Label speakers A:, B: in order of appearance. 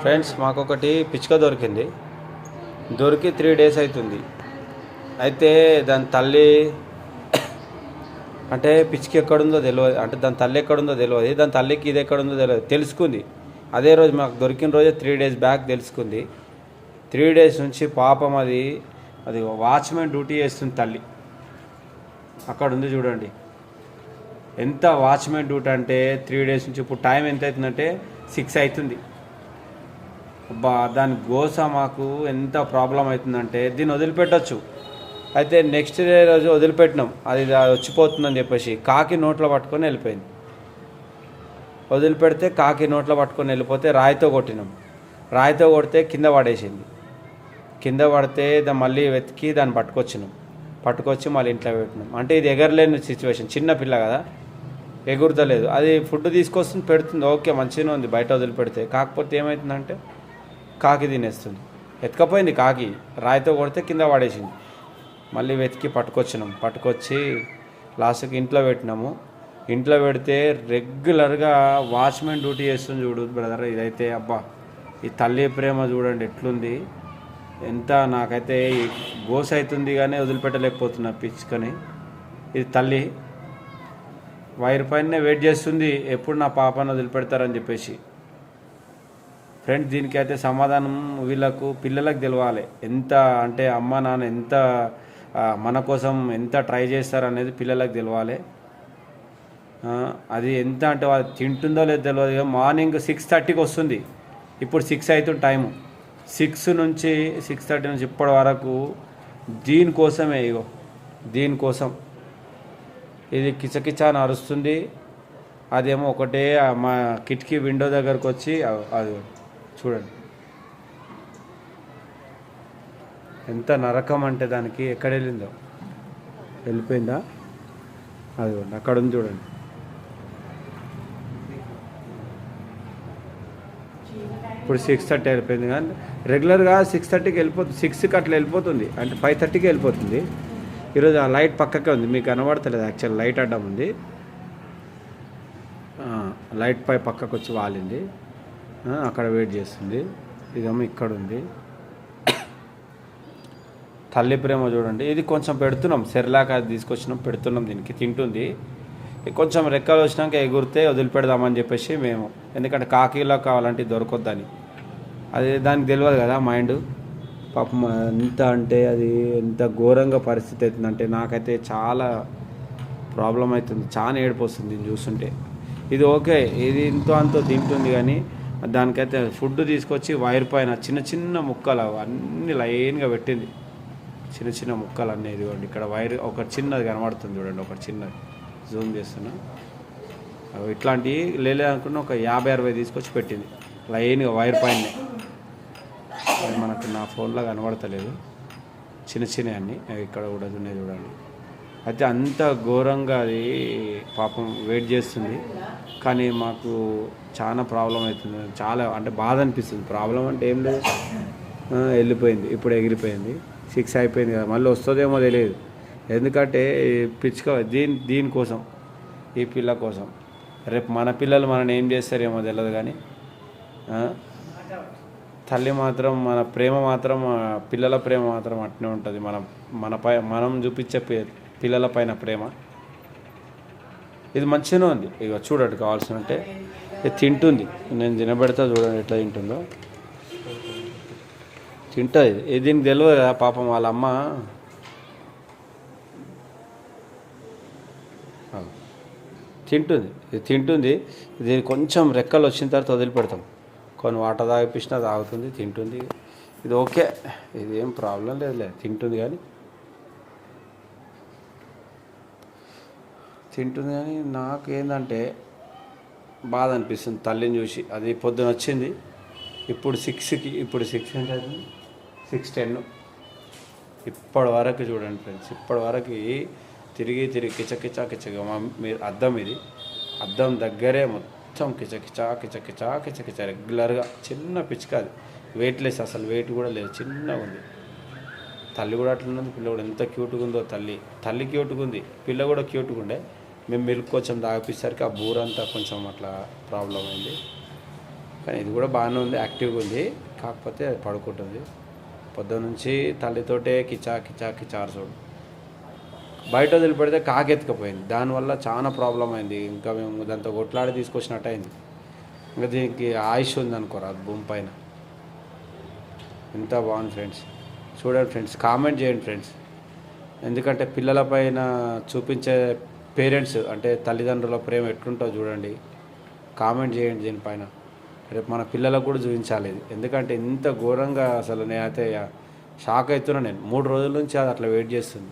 A: Friends మాకొకటి పిచ్చుక దొరికి 3 days అవుతుంది. అయితే దాని తల్లి అంటే పిచ్చుక ఎక్కడుందో తెలియదు, అంటే దాని తల్లి ఎక్కడుందో తెలియదు, దాని తల్లికి ఇది ఎక్కడుందో తెలియదు. తెలుసుకుంది అదే రోజు, మాకు దొరికిన రోజే 3 డేస్ బ్యాక్ తెలుసుకుంది. 3 డేస్ నుంచి పాపం అది వాచ్మెన్ డ్యూటీ చేస్తుంది తల్లి. అక్కడ ఉంది చూడండి, ఎంత వాచ్మెన్ డ్యూటీ అంటే 3 డేస్ నుంచి. ఇప్పుడు టైం ఎంత అవుతుందంటే 6 అవుతుంది. అబ్బా, దాని గోస మాకు ఎంత ప్రాబ్లం అవుతుందంటే దీన్ని వదిలిపెట్టచ్చు. అయితే నెక్స్ట్ డే రోజు వదిలిపెట్టినాం, అది వచ్చిపోతుందని చెప్పేసి కాకి నోట్లో పట్టుకొని వెళ్ళిపోయింది. వదిలిపెడితే కాకి నోట్లో పట్టుకొని వెళ్ళిపోతే రాయితో కొట్టినాం. రాయితో కొడితే కింద పడేసింది. కింద పడితే మళ్ళీ వెతికి దాన్ని పట్టుకొచ్చి మళ్ళీ ఇంట్లో పెట్టినాం. అంటే ఇది ఎగరలేని సిచ్యువేషన్, చిన్న పిల్ల కదా, ఎగురుతలేదు. అది ఫుడ్ తీసుకొస్తుంది, పెడుతుంది, ఓకే మంచిగానే ఉంది బయట వదిలిపెడితే. కాకపోతే ఏమవుతుందంటే కాకి తినేస్తుంది. ఎత్తుకపోయింది కాకి, రాయితో కొడితే కింద పడేసింది. మళ్ళీ వెతికి పట్టుకొచ్చి లాస్ట్కి ఇంట్లో పెట్టినాము. ఇంట్లో పెడితే రెగ్యులర్గా వాచ్మెన్ డ్యూటీ చేస్తుంది చూడు బ్రదర్. ఇదైతే అబ్బా, ఈ తల్లి ప్రేమ చూడండి ఎట్లుంది. ఎంత నాకైతే గోస అవుతుంది కానీ వదిలిపెట్టలేకపోతున్నా పిచ్చుకని. ఇది తల్లి వైర్ పైనే వెయిట్ చేస్తుంది, ఎప్పుడు నా పాపను వదిలిపెడతారని చెప్పేసి. ఫ్రెండ్స్, దీనికైతే సమాధానం వీళ్ళకు పిల్లలకు తెలవాలి. ఎంత అంటే అమ్మ నాన్న ఎంత మన కోసం ఎంత ట్రై చేస్తారనేది పిల్లలకు తెలవాలి. అది ఎంత అంటే వాళ్ళు తింటుందో లేదో తెలియదు. మార్నింగ్ 6:30కి వస్తుంది, ఇప్పుడు 6 అవుతుంది టైము. 6:30 నుంచి ఇప్పటి వరకు దీనికోసమే, దీనికోసం ఇది కిచకిచ అని అరుస్తుంది. అదేమో ఒకటే మా కిటికీ విండో దగ్గరకు వచ్చి అది చూడండి ఎంత నరకం అంటే దానికి. ఎక్కడ వెళ్ళిపోయిందా, అది అక్కడ ఉంది చూడండి. ఇప్పుడు 6:30 వెళ్ళిపోయింది, కానీ రెగ్యులర్గా 6:30కి వెళ్ళిపోతుంది. 6కి అట్లా వెళ్ళిపోతుంది, అంటే 5:30కి వెళ్ళిపోతుంది. ఈరోజు ఆ లైట్ పక్కకే ఉంది, మీకు కనబడతలేదు. యాక్చువల్ లైట్ అడ్డం ఉంది, లైట్ పై పక్కకు వచ్చి వాలింది. అక్కడ వెయిట్ చేస్తుంది. ఇదేమో ఇక్కడ ఉంది. తల్లి ప్రేమ చూడండి. ఇది కొంచెం పెడుతున్నాం, సెర్లాక్ అది తీసుకొచ్చినాం, పెడుతున్నాం, దీనికి తింటుంది. కొంచెం రెక్కలు వచ్చినాక ఎగురితే వదిలిపెడదామని చెప్పేసి మేము, ఎందుకంటే కాకిలో కావాలంటే దొరకొద్దని. అది దానికి తెలియదు కదా మైండ్. పాపం ఎంత అంటే అది ఎంత ఘోరంగా పరిస్థితి అవుతుందంటే నాకైతే చాలా ప్రాబ్లం అవుతుంది, చాలా ఏడుపు వస్తుంది దీన్ని చూస్తుంటే. ఇది ఓకే, ఇది ఇంతో అంతో తింటుంది, కానీ దానికైతే ఫుడ్ తీసుకొచ్చి వైర్ పైన చిన్న చిన్న ముక్కలు అన్నీ లైన్గా పెట్టింది. చిన్న చిన్న ముక్కలు అన్నీ ఇదిగోండి. ఇక్కడ వైర్ ఒక చిన్నది కనబడుతుంది చూడండి, ఒక చిన్నది జూమ్ చేస్తున్నా. ఇట్లాంటివి లేదనుకున్న ఒక 50-60 తీసుకొచ్చి పెట్టింది లైన్గా వైర్ పైనే. అది మనకు నా ఫోన్లో కనబడతలేదు, చిన్న చిన్న అన్నీ ఇక్కడ కూడా ఉన్నాయి చూడండి. అయితే అంత ఘోరంగా అది పాపం వెయిట్ చేస్తుంది, కానీ మాకు చాలా ప్రాబ్లం అవుతుంది. చాలా అంటే బాధ అనిపిస్తుంది. ప్రాబ్లం అంటే ఏం లేదు, వెళ్ళిపోయింది, ఇప్పుడు ఎగిరిపోయింది. 6 అయిపోయింది కదా, మళ్ళీ వస్తుందేమో తెలియదు. ఎందుకంటే పిచ్చుక దీనికోసం, ఈ పిల్ల కోసం. రేపు మన పిల్లలు మనని ఏం చేస్తారేమో తెలియదు, కానీ తల్లి మాత్రం మన ప్రేమ మాత్రం, పిల్లల ప్రేమ మాత్రం అట్నే ఉంటుంది. మనం చూపించే పిల్లల పైన ప్రేమ ఇది మంచిగానే ఉంది. ఇక చూడండి, కావాల్సినంటే ఇది తింటుంది. నేను తినబెడతా చూడండి ఎట్లా తింటుందో. తింటుంది, ఇది దీనికి తెలియదు కదా పాపం వాళ్ళ అమ్మ. తింటుంది. ఇది కొంచెం రెక్కలు వచ్చిన తర్వాత వదిలిపెడతాం, కొన్ని వాటర్ తాగిపించినా తాగుతుంది, తింటుంది. ఇది ఓకే, ఇది ఏం ప్రాబ్లం లేదు, తింటుంది. కానీ నాకు ఏంటంటే బాధ అనిపిస్తుంది తల్లిని చూసి. అది పొద్దున వచ్చింది, ఇప్పుడు 6కి, ఇప్పుడు 6 అంటే 6:10. ఇప్పటి వరకు చూడండి ఫ్రెండ్స్, ఇప్పటి వరకు తిరిగి కిచకిచ మీరు అద్దం దగ్గరే మొత్తం కిచకిచ రెగ్యులర్గా. చిన్న పిచ్చుక, అది వెయిట్లెస్, అసలు వెయిట్ కూడా లేదు, చిన్నగా ఉంది. తల్లి కూడా అట్లున్నది, పిల్ల కూడా ఎంత క్యూట్గా ఉందో. తల్లి క్యూట్గా ఉంది, పిల్ల కూడా క్యూట్గా ఉండే. మేము మిల్క్ కొంచెం తాగిపిసరికి ఆ బూరంతా కొంచెం అట్లా ప్రాబ్లం అయింది. కానీ ఇది కూడా బాగానే ఉంది, యాక్టివ్గా ఉంది. కాకపోతే అది పడుకుంటుంది. పొద్దున్న నుంచి తల్లితోటే కిచా కిచా కిచారు చూడు. బయట వదిలిపెడితే కాకెత్తుకపోయింది. దానివల్ల చాలా ప్రాబ్లం అయింది. ఇంకా మేము దాంతో కొట్లాడి తీసుకొచ్చినట్టు అయింది. ఇంకా దీనికి ఆయుష్ ఉందనుకోరా భూమి పైన. ఎంత బాగుంది ఫ్రెండ్స్. చూడండి ఫ్రెండ్స్, కామెంట్ చేయండి ఫ్రెండ్స్. ఎందుకంటే పిల్లల పైన చూపించే పేరెంట్స్ అంటే తల్లిదండ్రుల ప్రేమ ఎట్లుంటుందో చూడండి. కామెంట్ చేయండి దీనిపైన. రేపు మన పిల్లలకు కూడా చూపించాలి ఇది. ఎందుకంటే ఇంత ఘోరంగా అసలు నేనైతే షాక్ అవుతున్నా. నేను 3 రోజుల నుంచి అది అట్లా వెయిట్ చేస్తుంది.